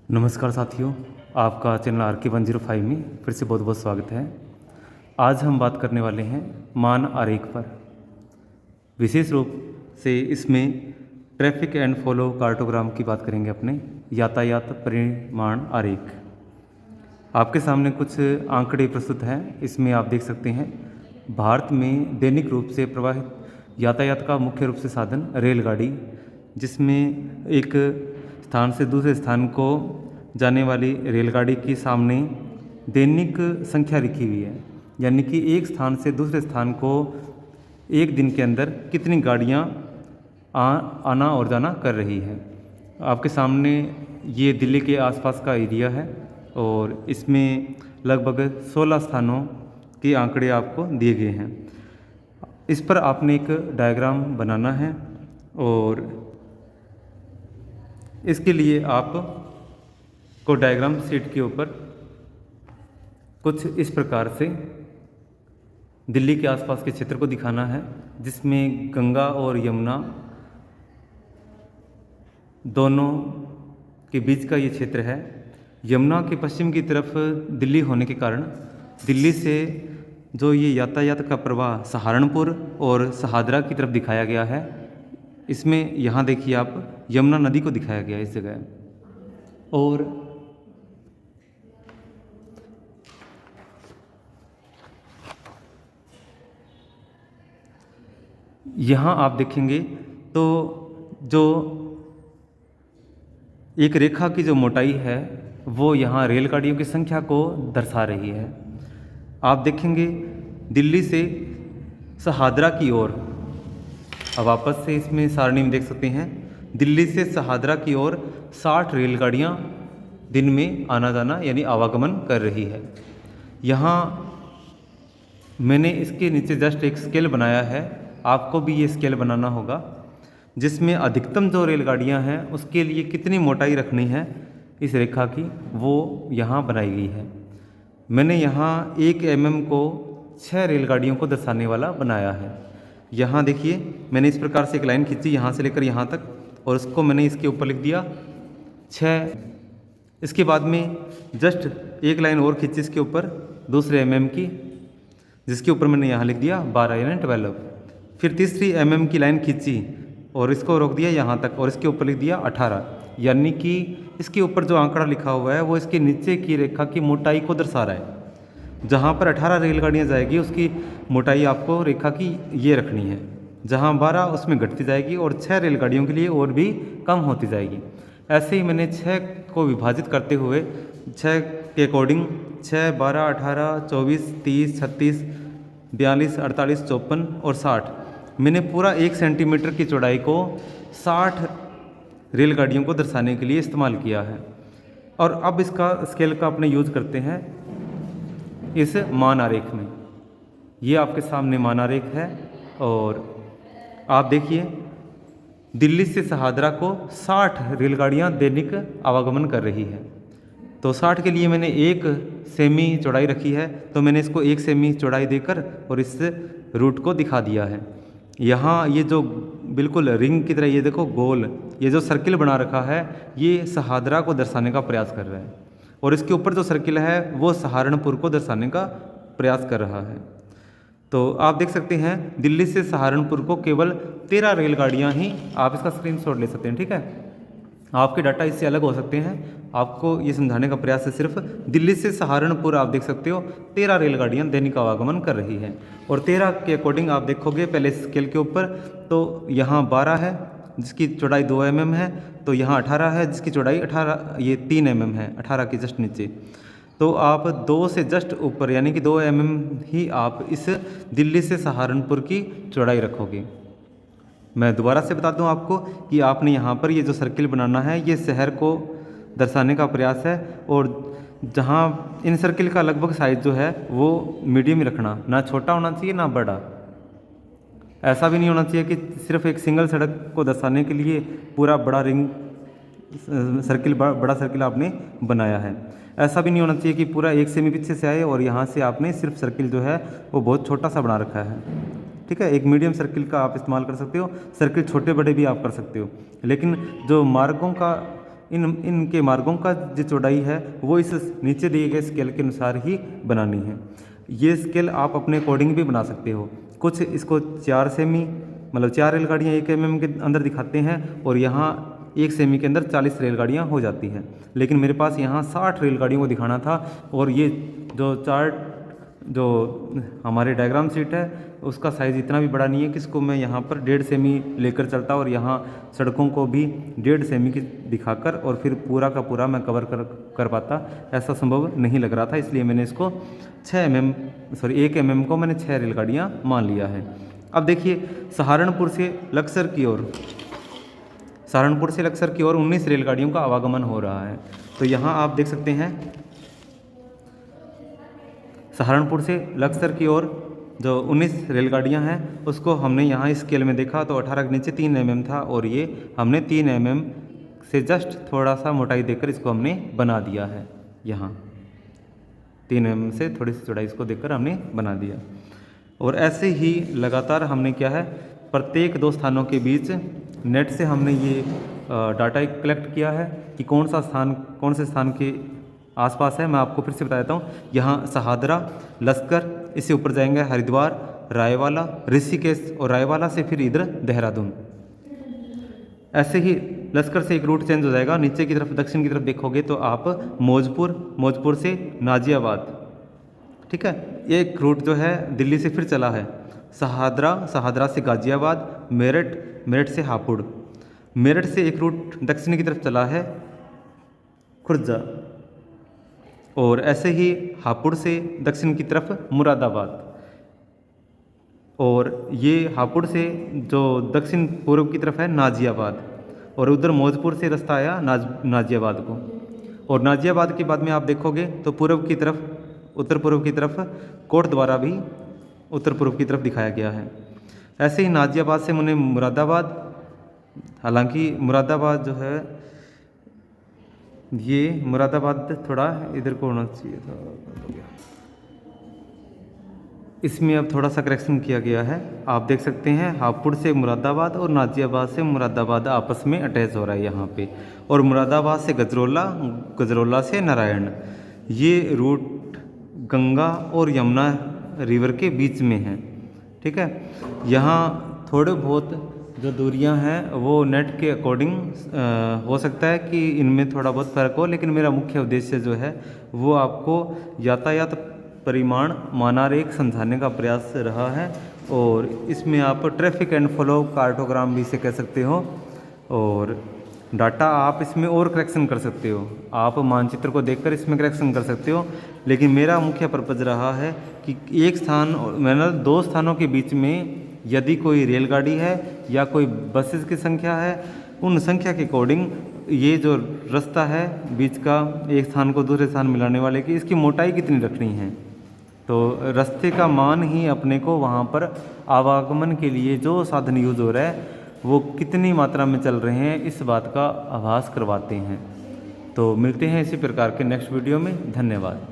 नमस्कार साथियों, आपका चैनल RK105 में फिर से बहुत बहुत स्वागत है। आज हम बात करने वाले हैं मान आरेख पर। विशेष रूप से इसमें ट्रैफिक एंड फ्लो कार्टोग्राम की बात करेंगे, अपने यातायात परिमाण आरेख। आपके सामने कुछ आंकड़े प्रस्तुत हैं। इसमें आप देख सकते हैं भारत में दैनिक रूप से प्रवाहित यातायात का मुख्य रूप से साधन रेलगाड़ी, जिसमें एक स्थान से दूसरे स्थान को जाने वाली रेलगाड़ी के सामने दैनिक संख्या लिखी हुई है, यानी कि एक स्थान से दूसरे स्थान को एक दिन के अंदर कितनी गाड़ियाँ आना और जाना कर रही है। आपके सामने ये दिल्ली के आसपास का एरिया है और इसमें लगभग 16 स्थानों के आंकड़े आपको दिए गए हैं। इस पर आपने एक डायग्राम बनाना है और इसके लिए आप को डायग्राम शीट के ऊपर कुछ इस प्रकार से दिल्ली के आसपास के क्षेत्र को दिखाना है, जिसमें गंगा और यमुना दोनों के बीच का ये क्षेत्र है। यमुना के पश्चिम की तरफ दिल्ली होने के कारण दिल्ली से जो ये यातायात का प्रवाह सहारनपुर और शहादरा की तरफ दिखाया गया है। इसमें यहाँ देखिए आप यमुना नदी को दिखाया गया है इस जगह। और यहाँ आप देखेंगे तो जो एक रेखा की जो मोटाई है वो यहाँ रेलगाड़ियों की संख्या को दर्शा रही है। आप देखेंगे दिल्ली से शहादरा की ओर, अब वापस से इसमें सारणी में देख सकते हैं, दिल्ली से शहादरा की ओर 60 रेलगाड़ियाँ दिन में आना जाना यानी आवागमन कर रही है। यहाँ मैंने इसके नीचे जस्ट एक स्केल बनाया है, आपको भी ये स्केल बनाना होगा, जिसमें अधिकतम जो रेलगाड़ियाँ हैं उसके लिए कितनी मोटाई रखनी है इस रेखा की, वो यहाँ बनाई गई है। मैंने यहाँ 1 mm को 6 रेलगाड़ियों को दर्शाने वाला बनाया है। यहाँ देखिए मैंने इस प्रकार से एक लाइन खींची यहाँ से लेकर यहाँ तक, और उसको मैंने इसके ऊपर लिख दिया 6। इसके बाद में जस्ट एक लाइन और खींची इसके ऊपर दूसरे mm की, जिसके ऊपर मैंने यहाँ लिख दिया 12 यानी 12। फिर तीसरी mm की लाइन खींची और इसको रोक दिया यहाँ तक, और इसके ऊपर लिख दिया 18, यानी कि इसके ऊपर जो आंकड़ा लिखा हुआ है वो इसके नीचे की रेखा की मोटाई को दर्शा रहा है। जहाँ पर 18 रेलगाड़ियाँ जाएगी उसकी मोटाई आपको रेखा की ये रखनी है, जहाँ 12 उसमें घटती जाएगी और 6 रेलगाड़ियों के लिए और भी कम होती जाएगी। ऐसे ही मैंने 6 को विभाजित करते हुए 6 के अकॉर्डिंग 6, 12, 18, 24, 30, 36, 42, 48, 54 और 60, मैंने पूरा 1 सेंटीमीटर की चौड़ाई को 60 रेलगाड़ियों को दर्शाने के लिए इस्तेमाल किया है। और अब इसका स्केल का अपने यूज करते हैं इस मान आरेख में। ये आपके सामने मान आरेख है और आप देखिए दिल्ली से शहादरा को 60 रेलगाड़ियां दैनिक आवागमन कर रही है। तो 60 के लिए मैंने 1 सेमी चौड़ाई रखी है, तो मैंने इसको 1 सेमी चौड़ाई देकर और इस रूट को दिखा दिया है। यहाँ ये जो बिल्कुल रिंग की तरह ये देखो गोल, ये जो सर्किल बना रखा है ये शहादरा को दर्शाने का प्रयास कर रहा है, और इसके ऊपर जो सर्किल है वो सहारनपुर को दर्शाने का प्रयास कर रहा है। तो आप देख सकते हैं दिल्ली से सहारनपुर को केवल 13 रेलगाड़ियाँ ही, आप इसका स्क्रीनशॉट ले सकते हैं, ठीक है। आपके डाटा इससे अलग हो सकते हैं, आपको ये समझाने का प्रयास है सिर्फ दिल्ली से सहारनपुर आप देख सकते हो 13 रेलगाड़ियाँ दैनिक आवागमन कर रही हैं। और 13 के अकॉर्डिंग आप देखोगे पहले स्केल के ऊपर, तो यहाँ 12 है जिसकी चौड़ाई 2 mm है, तो यहाँ 18 है जिसकी चौड़ाई 18 ये 3 mm है, 18 के जस्ट नीचे। तो आप 2 से जस्ट ऊपर यानी कि 2 mm ही आप इस दिल्ली से सहारनपुर की चौड़ाई रखोगे। मैं दोबारा से बता दूं आपको कि आपने यहाँ पर ये जो सर्किल बनाना है ये शहर को दर्शाने का प्रयास है, और जहाँ इन सर्किल का लगभग साइज जो है वो मीडियम रखना, ना छोटा होना चाहिए ना बड़ा। ऐसा भी नहीं होना चाहिए कि सिर्फ एक सिंगल सड़क को दर्शाने के लिए पूरा बड़ा रिंग सर्किल बड़ा सर्किल आपने बनाया है। ऐसा भी नहीं होना चाहिए कि पूरा 1 सेमी पीछे से आए और यहाँ से आपने सिर्फ सर्किल जो है वो बहुत छोटा सा बना रखा है, ठीक है। एक मीडियम सर्किल का आप इस्तेमाल कर सकते हो, सर्किल छोटे बड़े भी आप कर सकते हो, लेकिन जो मार्गों का इनके मार्गों का जो चौड़ाई है वो इस नीचे दिए गए स्केल के अनुसार ही बनानी है। ये स्केल आप अपने अकॉर्डिंग भी बना सकते हो। कुछ इसको 4 सेमी मतलब 4 रेलगाड़ियाँ 1 mm के अंदर दिखाते हैं और यहाँ 1 सेमी के अंदर 40 रेलगाड़ियाँ हो जाती हैं, लेकिन मेरे पास यहाँ 60 रेलगाड़ियों को दिखाना था। और ये जो चार्ट जो हमारे डायग्राम शीट है उसका साइज़ इतना भी बड़ा नहीं है कि इसको मैं यहाँ पर 1.5 सेमी लेकर चलता और यहाँ सड़कों को भी 1.5 सेमी की दिखाकर और फिर पूरा का पूरा मैं कवर कर पाता, ऐसा संभव नहीं लग रहा था। इसलिए मैंने इसको 1 mm को मैंने 6 रेलगाड़ियाँ मान लिया है। अब देखिए सहारनपुर से लक्सर की ओर 19 रेलगाड़ियों का आवागमन हो रहा है। तो यहाँ आप देख सकते हैं सहारनपुर से लक्सर की ओर जो 19 रेलगाड़ियाँ हैं उसको हमने यहाँ स्केल में देखा तो 18 के नीचे 3 mm था और ये हमने 3 mm से जस्ट थोड़ा सा मोटाई देकर इसको हमने बना दिया है। यहाँ 3 mm से थोड़ी सी चौड़ाई इसको देकर हमने बना दिया। और ऐसे ही लगातार हमने क्या है प्रत्येक 2 स्थानों के बीच नेट से हमने ये डाटा कलेक्ट किया है कि कौन से स्थान के आसपास है। मैं आपको फिर से बता देता हूँ। यहाँ सहादरा, लश्कर, इससे ऊपर जाएंगे हरिद्वार, रायवाला, ऋषिकेश और रायवाला से फिर इधर देहरादून। ऐसे ही लश्कर से एक रूट चेंज हो जाएगा। नीचे की तरफ दक्षिण की तरफ देखोगे तो आप मौजपुर से नाजियाबाद, ठीक है। एक रूट जो है दिल्ली से फिर चला है सहादरा से गाजियाबाद, मेरठ से हापुड़। मेरठ से एक रूट दक्षिण की तरफ चला है खुर्जा और ऐसे ही हापुड़ से दक्षिण की तरफ मुरादाबाद। और ये हापुड़ से जो दक्षिण पूर्व की तरफ है नाजियाबाद और उधर मौजपुर से रास्ता आया नाजियाबाद को। और नाजियाबाद के बाद में आप देखोगे तो उत्तर पूर्व की तरफ कोट द्वारा भी उत्तर पूर्व की तरफ दिखाया गया है। ऐसे ही नाजियाबाद से मैंने मुरादाबाद, हालांकि मुरादाबाद जो है ये मुरादाबाद थोड़ा इधर को होना चाहिए था, इसमें अब थोड़ा सा करेक्शन किया गया है। आप देख सकते हैं हापुड़ से मुरादाबाद और नाजियाबाद से मुरादाबाद आपस में अटैच हो रहा है यहाँ पे। और मुरादाबाद से गजरोला से नारायण, ये रूट गंगा और यमुना रिवर के बीच में है, ठीक है। यहाँ थोड़े बहुत जो दूरियां हैं वो नेट के अकॉर्डिंग हो सकता है कि इनमें थोड़ा बहुत फ़र्क हो, लेकिन मेरा मुख्य उद्देश्य जो है वो आपको यातायात परिमाण मानारेख समझाने का प्रयास रहा है। और इसमें आप ट्रैफिक एंड फ्लो कार्टोग्राम भी इसे कह सकते हो। और डाटा आप इसमें और करेक्शन कर सकते हो, आप मानचित्र को देखकर इसमें करेक्शन कर सकते हो, लेकिन मेरा मुख्य पर्पज़ रहा है कि एक स्थान मैंने 2 स्थानों के बीच में यदि कोई रेलगाड़ी है या कोई बसेस की संख्या है, उन संख्या के अकॉर्डिंग ये जो रास्ता है बीच का एक स्थान को दूसरे स्थान मिलाने वाले की, इसकी मोटाई कितनी रखनी है। तो रास्ते का मान ही अपने को वहाँ पर आवागमन के लिए जो साधन यूज़ हो रहा है वो कितनी मात्रा में चल रहे हैं इस बात का आभास करवाते हैं। तो मिलते हैं इसी प्रकार के नेक्स्ट वीडियो में। धन्यवाद।